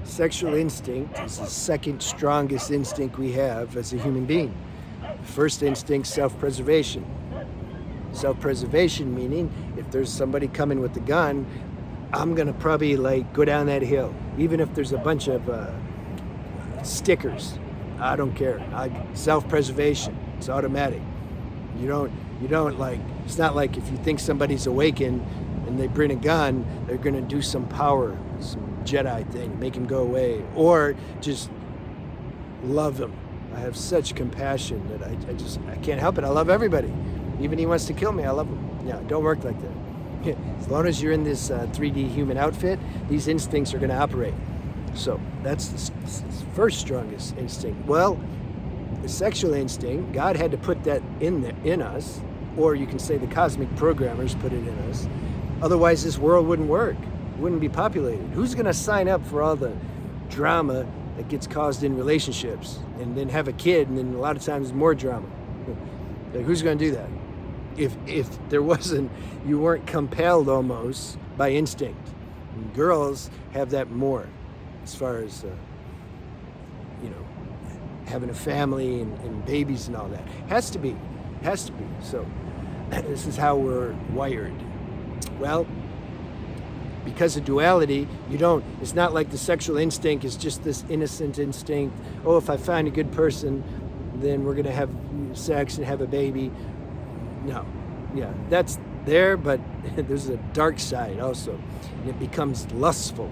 Sexual instinct is the second strongest instinct we have as a human being. The first instinct, self-preservation. Self-preservation meaning if there's somebody coming with a gun, I'm gonna probably like go down that hill, even if there's a bunch of stickers. I don't care. Self-preservation. It's automatic. You don't like. It's not like if you think somebody's awakened and they bring a gun, they're gonna do some power, some Jedi thing, make him go away, or just love him. I have such compassion that I can't help it. I love everybody. Even he wants to kill me, I love him. Yeah, don't work like that. As long as you're in this 3D human outfit, these instincts are going to operate. So that's the first strongest instinct. Well, the sexual instinct, God had to put that in us, or you can say the cosmic programmers put it in us. Otherwise, this world wouldn't work. It wouldn't be populated. Who's going to sign up for all the drama that gets caused in relationships and then have a kid and then a lot of times more drama? Like, who's going to do that? If there wasn't, you weren't compelled almost by instinct. And girls have that more as far as, having a family and babies and all that. Has to be. So this is how we're wired. Well, because of duality, it's not like the sexual instinct is just this innocent instinct. Oh, if I find a good person, then we're going to have sex and have a baby. No. Yeah, that's there, but there's a dark side also. And it becomes lustful.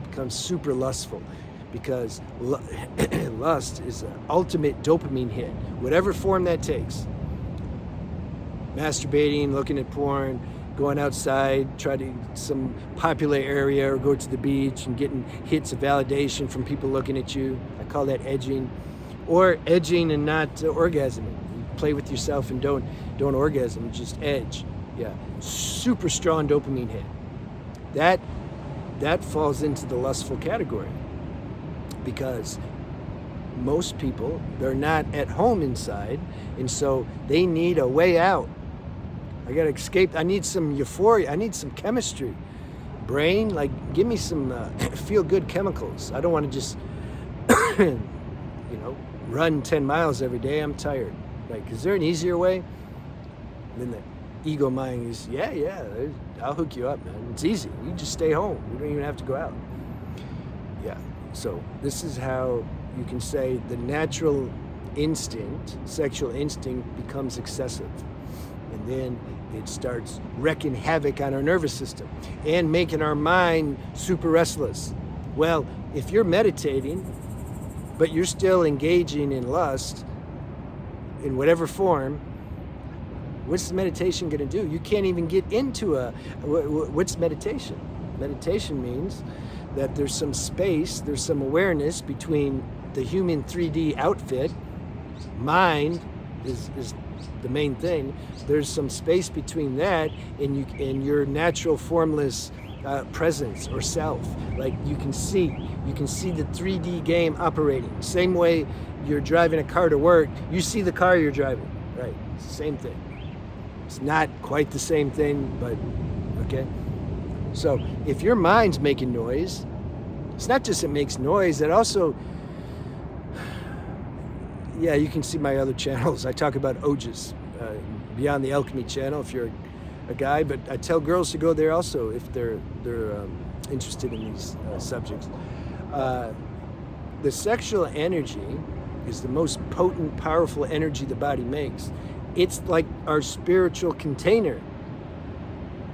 It becomes super lustful because lust is an ultimate dopamine hit, whatever form that takes. Masturbating, looking at porn, going outside, try to some popular area or go to the beach and getting hits of validation from people looking at you. I call that edging. Or edging and not orgasming. You play with yourself and don't orgasm, just edge. Yeah, super strong dopamine hit. That falls into the lustful category because most people, they're not at home inside, and so they need a way out. I gotta escape. I need some euphoria. I need some chemistry. Brain, like, give me some feel-good chemicals. I don't want to just, run 10 miles every day. I'm tired. Like, is there an easier way? And then the ego mind is, yeah, I'll hook you up, man. It's easy. You just stay home. You don't even have to go out. Yeah. So this is how you can say the natural instinct, sexual instinct, becomes excessive. And then it starts wreaking havoc on our nervous system and making our mind super restless. Well, if you're meditating, but you're still engaging in lust in whatever form, what's the meditation going to do? You can't even get into what's meditation? Meditation means that there's some space, there's some awareness between the human 3D outfit, mind is the main thing. There's some space between that and your natural formless presence or self. Like you can see the 3D game operating. Same way you're driving a car to work, you see the car you're driving, right? It's the same thing. It's not quite the same thing, but okay. So if your mind's making noise, it's not just it makes noise, it also, yeah, you can see my other channels. I talk about ojas, Beyond the Alchemy channel if you're a guy, but I tell girls to go there also if they're interested in these subjects. The sexual energy is the most potent, powerful energy the body makes. It's like our spiritual container.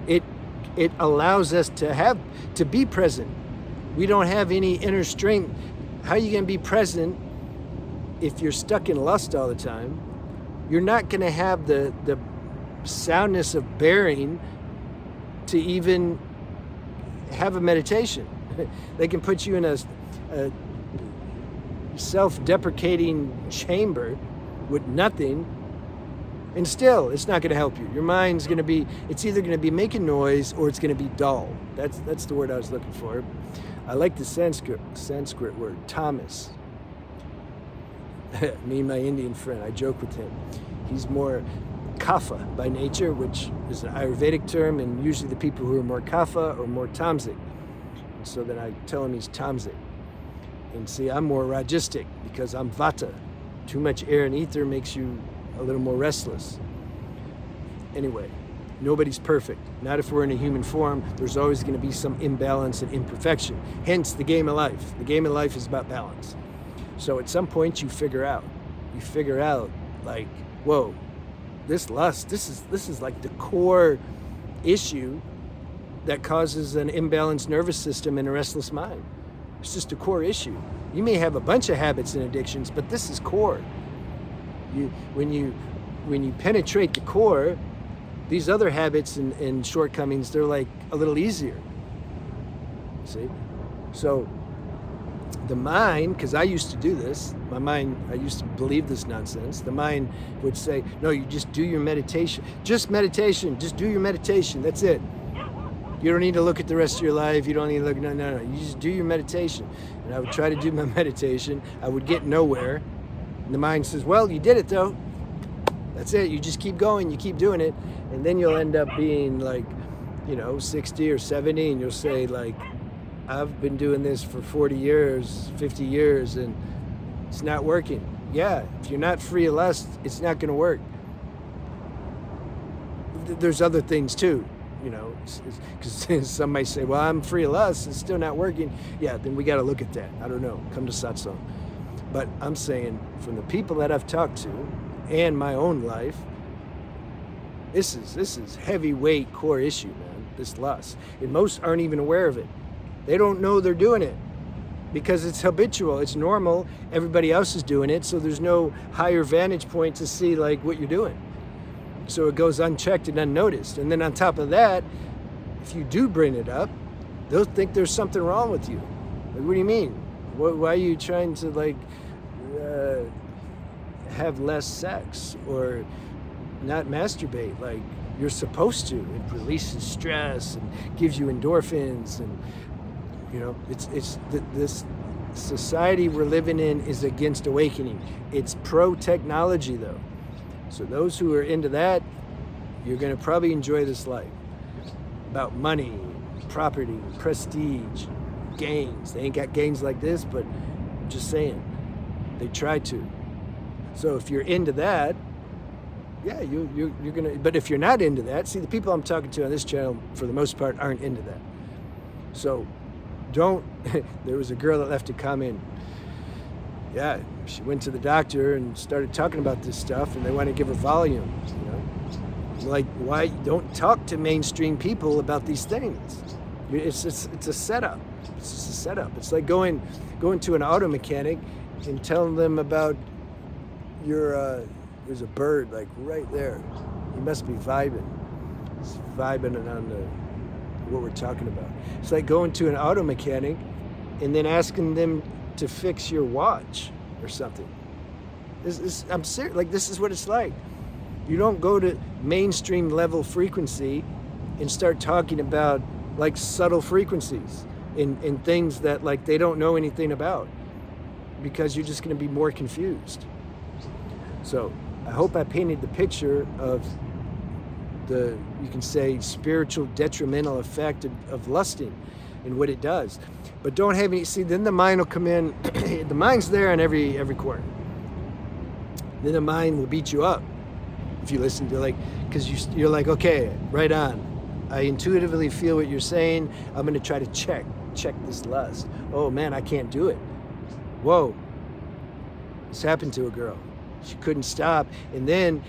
It allows us to be present. We don't have any inner strength. How are you going to be present if you're stuck in lust all the time? You're not going to have the soundness of bearing to even have a meditation. They can put you in a self-deprecating chamber with nothing, and still it's not going to help you. Your mind's going to be, it's either going to be making noise or it's going to be dull. That's the word I was looking for. I like the Sanskrit word, tamas. Me and my Indian friend, I joke with him. He's more kapha by nature, which is an Ayurvedic term, and usually the people who are more kapha are more tamasic. And so then I tell him he's tamasic. And see, I'm more ragistic because I'm vata. Too much air and ether makes you a little more restless. Anyway, nobody's perfect. Not if we're in a human form. There's always going to be some imbalance and imperfection. Hence the game of life. The game of life is about balance. So at some point you figure out like, whoa, this lust, this is like the core issue that causes an imbalanced nervous system and a restless mind. It's just a core issue. You may have a bunch of habits and addictions, but this is core. When you penetrate the core, these other habits and shortcomings, they're like a little easier. See? So the mind, because I used to do this, my mind, I used to believe this nonsense. The mind would say, no, you just do your meditation. Just meditation, just do your meditation, that's it. You don't need to look at the rest of your life. You don't need to look, no. You just do your meditation. And I would try to do my meditation. I would get nowhere. And the mind says, well, you did it though. That's it. You just keep going. You keep doing it. And then you'll end up being like, 60 or 70. And you'll say like, I've been doing this for 40 years, 50 years, and it's not working. Yeah, if you're not free of lust, it's not going to work. There's other things too. Because some might say, well, I'm free of lust, it's still not working. Yeah, then we got to look at that. I don't know. Come to satsang. But I'm saying, from the people that I've talked to and my own life, this is heavyweight core issue, man, this lust. And most aren't even aware of it. They don't know they're doing it because it's habitual. It's normal. Everybody else is doing it, so there's no higher vantage point to see like what you're doing. So it goes unchecked and unnoticed. And then on top of that, if you do bring it up, they'll think there's something wrong with you. Like, what do you mean? Why are you trying to have less sex or not masturbate like you're supposed to? It releases stress and gives you endorphins, and this society we're living in is against awakening. It's pro-technology though. So those who are into that, you're going to probably enjoy this life. About money, property, prestige, gains. They ain't got gains like this, but I'm just saying, they try to. So if you're into that, yeah, you're going to, but if you're not into that, see, the people I'm talking to on this channel, for the most part, aren't into that. So there was a girl that left a comment. Yeah, she went to the doctor and started talking about this stuff, and they want to give her Valium. Like, why don't talk to mainstream people about these things? It's a setup. It's just a setup. It's like going to an auto mechanic and telling them about there's a bird like right there. He must be vibing. It's vibing on what we're talking about. It's like going to an auto mechanic and then asking them to fix your watch or something. I'm serious. Like, this is what it's like. You don't go to mainstream level frequency and start talking about like subtle frequencies in things that like they don't know anything about, because you're just going to be more confused. So I hope I painted the picture of you can say, spiritual detrimental effect of lusting and what it does. But don't have any, see, then the mind will come in. The mind's there in every corner. Then the mind will beat you up if you listen to, like, because you're like, okay, right on. I intuitively feel what you're saying. I'm going to try to check this lust. Oh man, I can't do it. Whoa. This happened to a girl. She couldn't stop. And then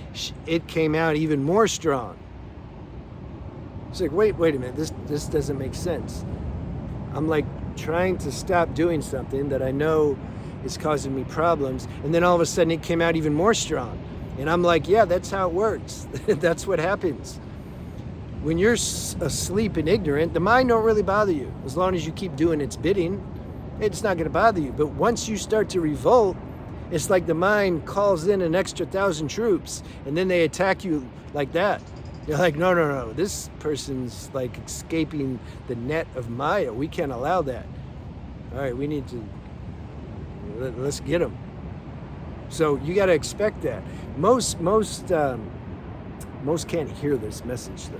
it came out even more strong. It's like, wait a minute. This doesn't make sense. I'm like trying to stop doing something that I know is causing me problems. And then all of a sudden it came out even more strong. And I'm like, yeah, that's how it works. That's what happens. When you're asleep and ignorant, the mind don't really bother you. As long as you keep doing its bidding, it's not going to bother you. But once you start to revolt, it's like the mind calls in an extra 1,000 troops, and then they attack you like that. You're like, no, this person's like escaping the net of Maya. We can't allow that. All right, we need to, let's get them. So you got to expect that. Most can't hear this message though.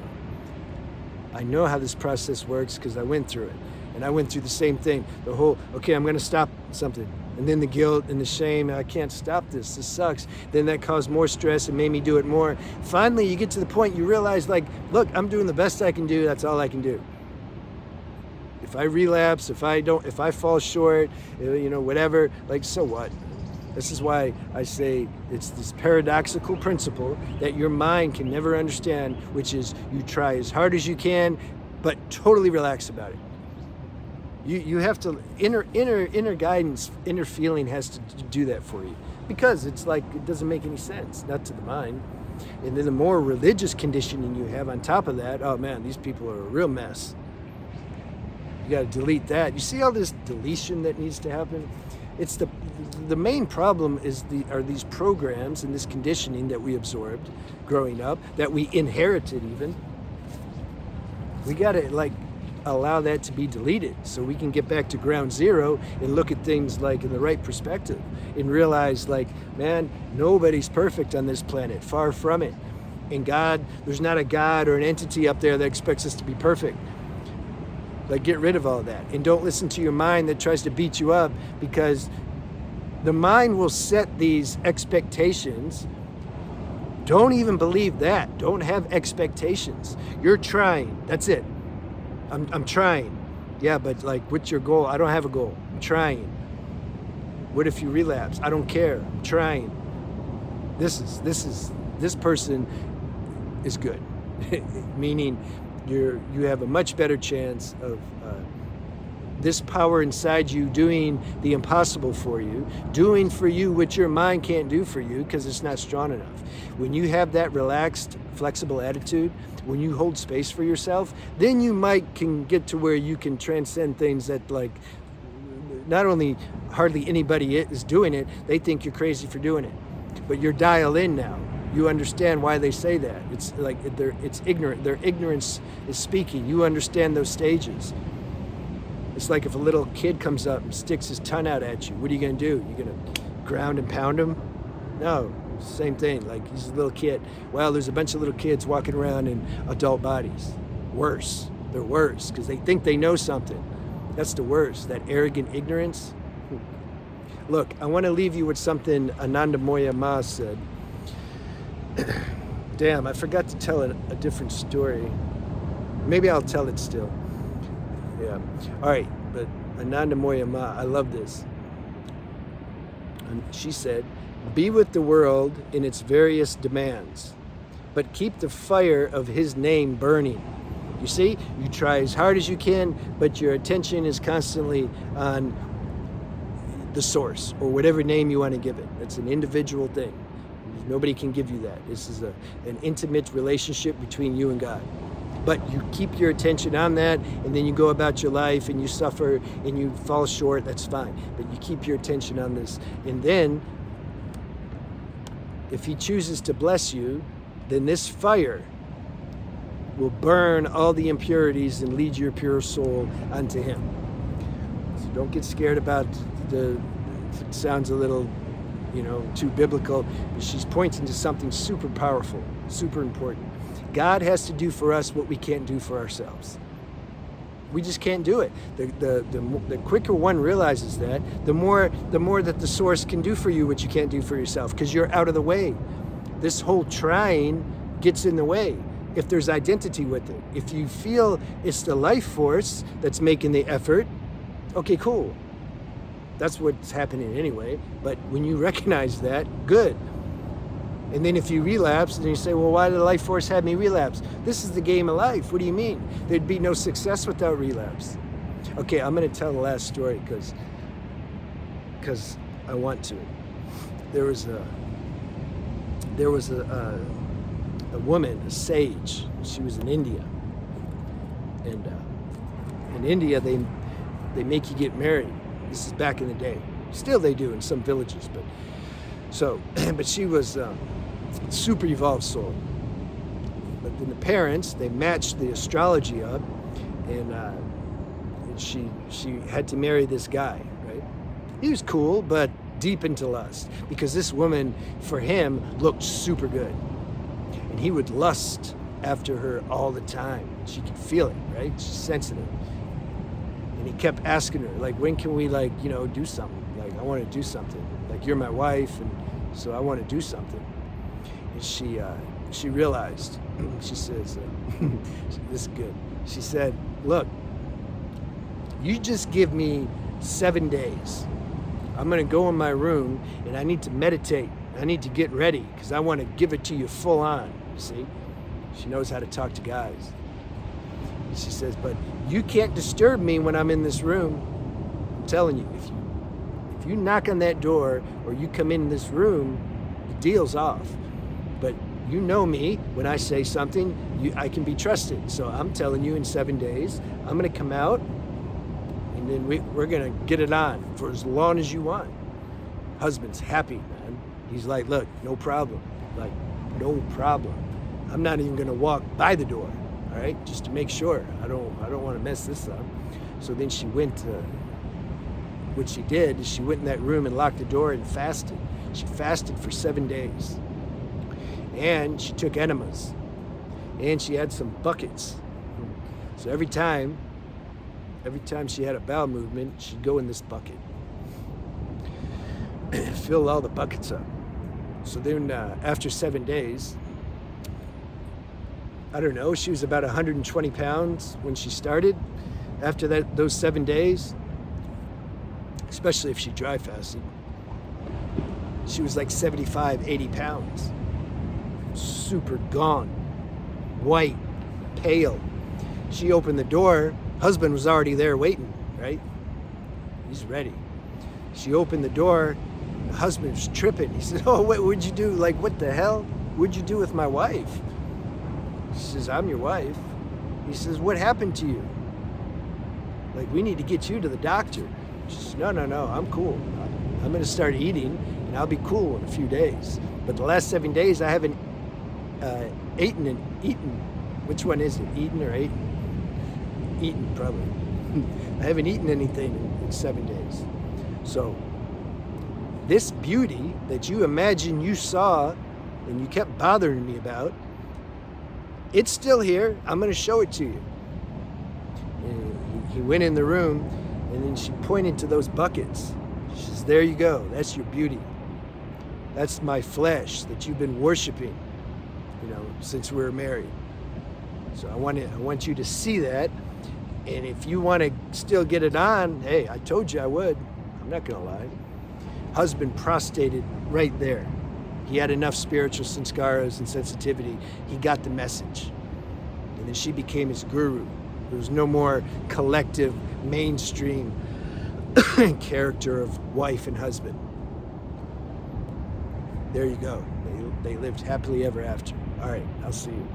I know how this process works because I went through it. And I went through the same thing. The whole, okay, I'm going to stop something. And then the guilt and the shame, I can't stop this. This sucks. Then that caused more stress and made me do it more. Finally, you get to the point you realize, like, look, I'm doing the best I can do. That's all I can do. If I relapse, if I fall short, whatever, like, so what? This is why I say it's this paradoxical principle that your mind can never understand, which is you try as hard as you can, but totally relax about it. You have to, inner guidance, inner feeling has to do that for you. Because it's like, it doesn't make any sense, not to the mind. And then the more religious conditioning you have on top of that, oh man, these people are a real mess. You got to delete that. You see all this deletion that needs to happen? It's the main problem are these programs and this conditioning that we absorbed growing up, that we inherited even. We got to allow that to be deleted so we can get back to ground zero and look at things like in the right perspective and realize, like, man, nobody's perfect on this planet, far from it. And God, there's not a God or an entity up there that expects us to be perfect. Like, get rid of all that and don't listen to your mind that tries to beat you up, because the mind will set these expectations. Don't even believe that. Don't have expectations. You're trying. That's it. I'm trying. Yeah, but like, what's your goal? I don't have a goal. I'm trying. What if you relapse? I don't care. I'm trying. This person is good. Meaning you have a much better chance of this power inside you doing the impossible for you, doing for you what your mind can't do for you because it's not strong enough. When you have that relaxed, flexible attitude, when you hold space for yourself, then you can get to where you can transcend things that, like, not only hardly anybody is doing it, they think you're crazy for doing it, but you're dialed in now. You understand why they say that. It's like it's ignorant. Their ignorance is speaking. You understand those stages. It's like if a little kid comes up and sticks his tongue out at you, what are you going to do? You're going to ground and pound him? No, same thing. Like, he's a little kid. Well, there's a bunch of little kids walking around in adult bodies. Worse. They're worse because they think they know something. That's the worst, that arrogant ignorance. Look, I want to leave you with something Anandamoya Ma said. Damn, I forgot to tell a different story. Maybe I'll tell it still. Yeah. All right, but Anandamoya Ma, I love this. And she said, "Be with the world in its various demands, but keep the fire of his name burning." You see, you try as hard as you can, but your attention is constantly on the source, or whatever name you want to give it. It's an individual thing. Nobody can give you that. This is an intimate relationship between you and God. But you keep your attention on that, and then you go about your life, and you suffer, and you fall short. That's fine. But you keep your attention on this. And then, if he chooses to bless you, then this fire will burn all the impurities and lead your pure soul unto him. So don't get scared about it sounds a little, too biblical, but she's pointing to something super powerful, super important. God has to do for us what we can't do for ourselves. We just can't do it. The quicker one realizes that, the more that the source can do for you what you can't do for yourself, because you're out of the way. This whole trying gets in the way. If there's identity with it, if you feel it's the life force that's making the effort, okay, cool. That's what's happening anyway. But when you recognize that, good. And then if you relapse, then you say, well, why did the life force have me relapse? This is the game of life. What do you mean? There'd be no success without relapse. Okay, I'm going to tell the last story because I want to. There was a woman, a sage. She was in India. And in India, they make you get married. This is back in the day. Still they do in some villages, but she was a super evolved soul. But then the parents, they matched the astrology up, and she had to marry this guy, right? He was cool, but deep into lust, because this woman, for him, looked super good. And he would lust after her all the time. She could feel it, right? She's sensitive. And he kept asking her, like, when can we, like, do something? Like, I want to do something. Like, you're my wife, and so I want to do something. And she realized, she says, this is good. She said, look, you just give me 7 days. I'm going to go in my room, and I need to meditate. I need to get ready, because I want to give it to you full on, see? She knows how to talk to guys. And she says, but you can't disturb me when I'm in this room. I'm telling you, if you knock on that door or you come in this room, the deal's off. But you know me, when I say something, I can be trusted. So I'm telling you, in 7 days, I'm going to come out, and then we're going to get it on for as long as you want. Husband's happy, man. He's like, look, no problem. Like, no problem. I'm not even going to walk by the door, all right, just to make sure. I don't want to mess this up. So then she went, what she did is she went in that room and locked the door and fasted. She fasted for 7 days. And she took enemas. And she had some buckets. So every time she had a bowel movement, she'd go in this bucket. Fill all the buckets up. So then after 7 days, I don't know, she was about 120 pounds when she started. After those 7 days, especially if she dry fasted, she was like 75, 80 pounds. Super gone, white, pale. She opened the door, husband was already there waiting, right? He's ready. She opened the door, the husband was tripping. He said, oh, what'd you do? Like, what the hell? What'd you do with my wife? She says, I'm your wife. He says, what happened to you? Like, we need to get you to the doctor. She says, no, I'm cool. I'm going to start eating, and I'll be cool in a few days. But the last 7 days, I haven't eaten. Which one is it? Eaten or eaten? Eaten, probably. I haven't eaten anything in 7 days. So this beauty that you imagine you saw and you kept bothering me about, it's still here. I'm going to show it to you. And he went in the room, and then she pointed to those buckets. She says, there you go. That's your beauty. That's my flesh that you've been worshiping, since we were married. So I want you to see that. And if you want to still get it on, hey, I told you I would. I'm not going to lie. Husband prostrated right there. He had enough spiritual sanskaras and sensitivity. He got the message. And then she became his guru. There was no more collective, mainstream character of wife and husband. There you go. They lived happily ever after. All right, I'll see you.